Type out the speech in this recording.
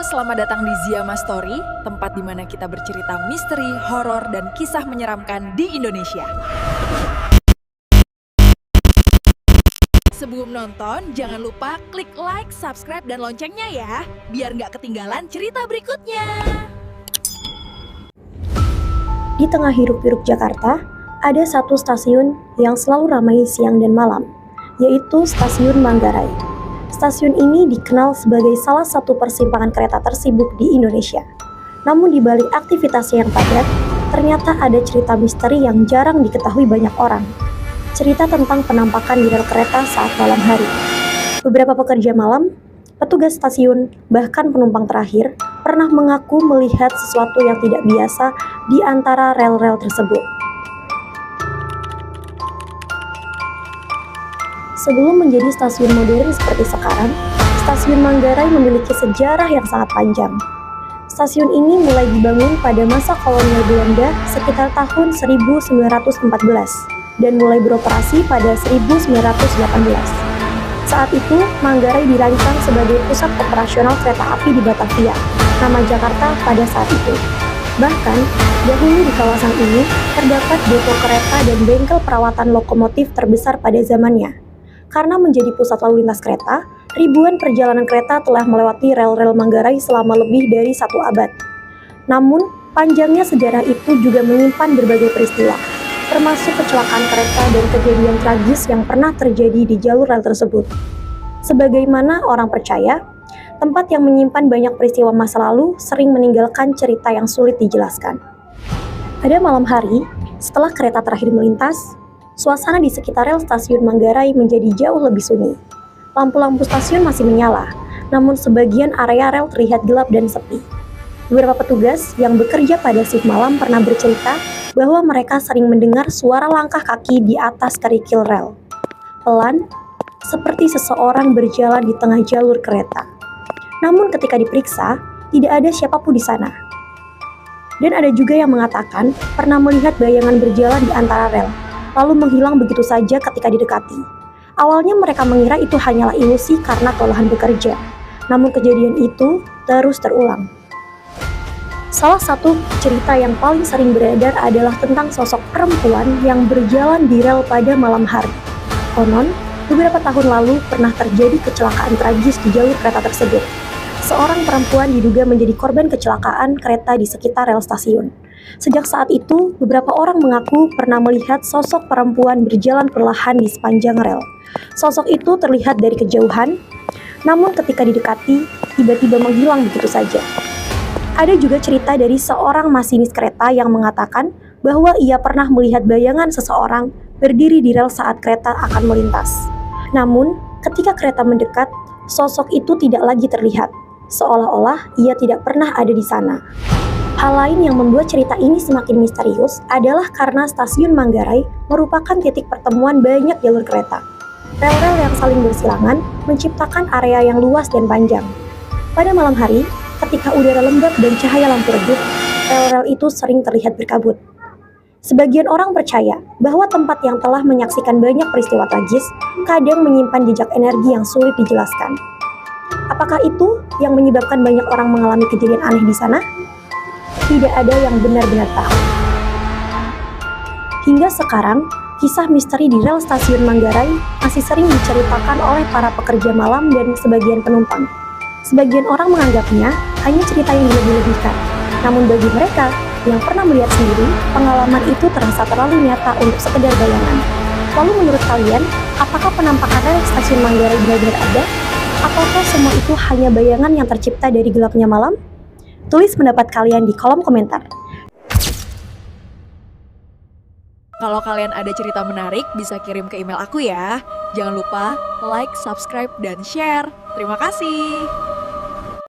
selamat datang di Ziama Story, tempat di mana kita bercerita misteri, horor, dan kisah menyeramkan di Indonesia. Sebelum nonton, jangan lupa klik like, subscribe, dan loncengnya ya, biar nggak ketinggalan cerita berikutnya. Di tengah hiruk-pikuk Jakarta, ada satu stasiun yang selalu ramai siang dan malam, yaitu Stasiun Manggarai. Stasiun ini dikenal sebagai salah satu persimpangan kereta tersibuk di Indonesia. Namun di balik aktivitasnya yang padat, ternyata ada cerita misteri yang jarang diketahui banyak orang. Cerita tentang penampakan di rel kereta saat malam hari. Beberapa pekerja malam, petugas stasiun, bahkan penumpang terakhir, pernah mengaku melihat sesuatu yang tidak biasa di antara rel-rel tersebut. Sebelum menjadi stasiun modern seperti sekarang, Stasiun Manggarai memiliki sejarah yang sangat panjang. Stasiun ini mulai dibangun pada masa kolonial Belanda sekitar tahun 1914 dan mulai beroperasi pada 1918. Saat itu, Manggarai dirancang sebagai pusat operasional kereta api di Batavia, nama Jakarta pada saat itu. Bahkan, dahulu di kawasan ini terdapat depo kereta dan bengkel perawatan lokomotif terbesar pada zamannya. Karena menjadi pusat lalu lintas kereta, ribuan perjalanan kereta telah melewati rel-rel Manggarai selama lebih dari 1 abad. Namun, panjangnya sejarah itu juga menyimpan berbagai peristiwa, termasuk kecelakaan kereta dan kejadian tragis yang pernah terjadi di jalur rel tersebut. Sebagaimana orang percaya, tempat yang menyimpan banyak peristiwa masa lalu sering meninggalkan cerita yang sulit dijelaskan. Pada malam hari, setelah kereta terakhir melintas, suasana di sekitar rel Stasiun Manggarai menjadi jauh lebih sunyi. Lampu-lampu stasiun masih menyala, namun sebagian area rel terlihat gelap dan sepi. Beberapa petugas yang bekerja pada shift malam pernah bercerita bahwa mereka sering mendengar suara langkah kaki di atas kerikil rel. Pelan, seperti seseorang berjalan di tengah jalur kereta. Namun ketika diperiksa, tidak ada siapapun di sana. Dan ada juga yang mengatakan pernah melihat bayangan berjalan di antara rel, lalu menghilang begitu saja ketika didekati. Awalnya mereka mengira itu hanyalah ilusi karena kelelahan bekerja, namun kejadian itu terus terulang. Salah satu cerita yang paling sering beredar adalah tentang sosok perempuan yang berjalan di rel pada malam hari. Konon, beberapa tahun lalu pernah terjadi kecelakaan tragis di jalur kereta tersebut. Seorang perempuan diduga menjadi korban kecelakaan kereta di sekitar rel stasiun. Sejak saat itu, beberapa orang mengaku pernah melihat sosok perempuan berjalan perlahan di sepanjang rel. Sosok itu terlihat dari kejauhan, namun ketika didekati, tiba-tiba menghilang begitu saja. Ada juga cerita dari seorang masinis kereta yang mengatakan bahwa ia pernah melihat bayangan seseorang berdiri di rel saat kereta akan melintas. Namun, ketika kereta mendekat, sosok itu tidak lagi terlihat, seolah-olah ia tidak pernah ada di sana. Hal lain yang membuat cerita ini semakin misterius adalah karena Stasiun Manggarai merupakan titik pertemuan banyak jalur kereta. Rel-rel yang saling bersilangan menciptakan area yang luas dan panjang. Pada malam hari, ketika udara lembab dan cahaya lampu redup, rel-rel itu sering terlihat berkabut. Sebagian orang percaya bahwa tempat yang telah menyaksikan banyak peristiwa tragis kadang menyimpan jejak energi yang sulit dijelaskan. Apakah itu yang menyebabkan banyak orang mengalami kejadian aneh di sana? Tidak ada yang benar-benar tahu. Hingga sekarang, kisah misteri di rel Stasiun Manggarai masih sering diceritakan oleh para pekerja malam dan sebagian penumpang. Sebagian orang menganggapnya hanya cerita yang dilebih-lebihkan. Namun bagi mereka yang pernah melihat sendiri, pengalaman itu terasa terlalu nyata untuk sekedar bayangan. Lalu menurut kalian, apakah penampakan rel Stasiun Manggarai benar-benar ada? Apakah semua itu hanya bayangan yang tercipta dari gelapnya malam? Tulis pendapat kalian di kolom komentar. Kalau kalian ada cerita menarik, bisa kirim ke email aku ya. Jangan lupa like, subscribe, dan share. Terima kasih.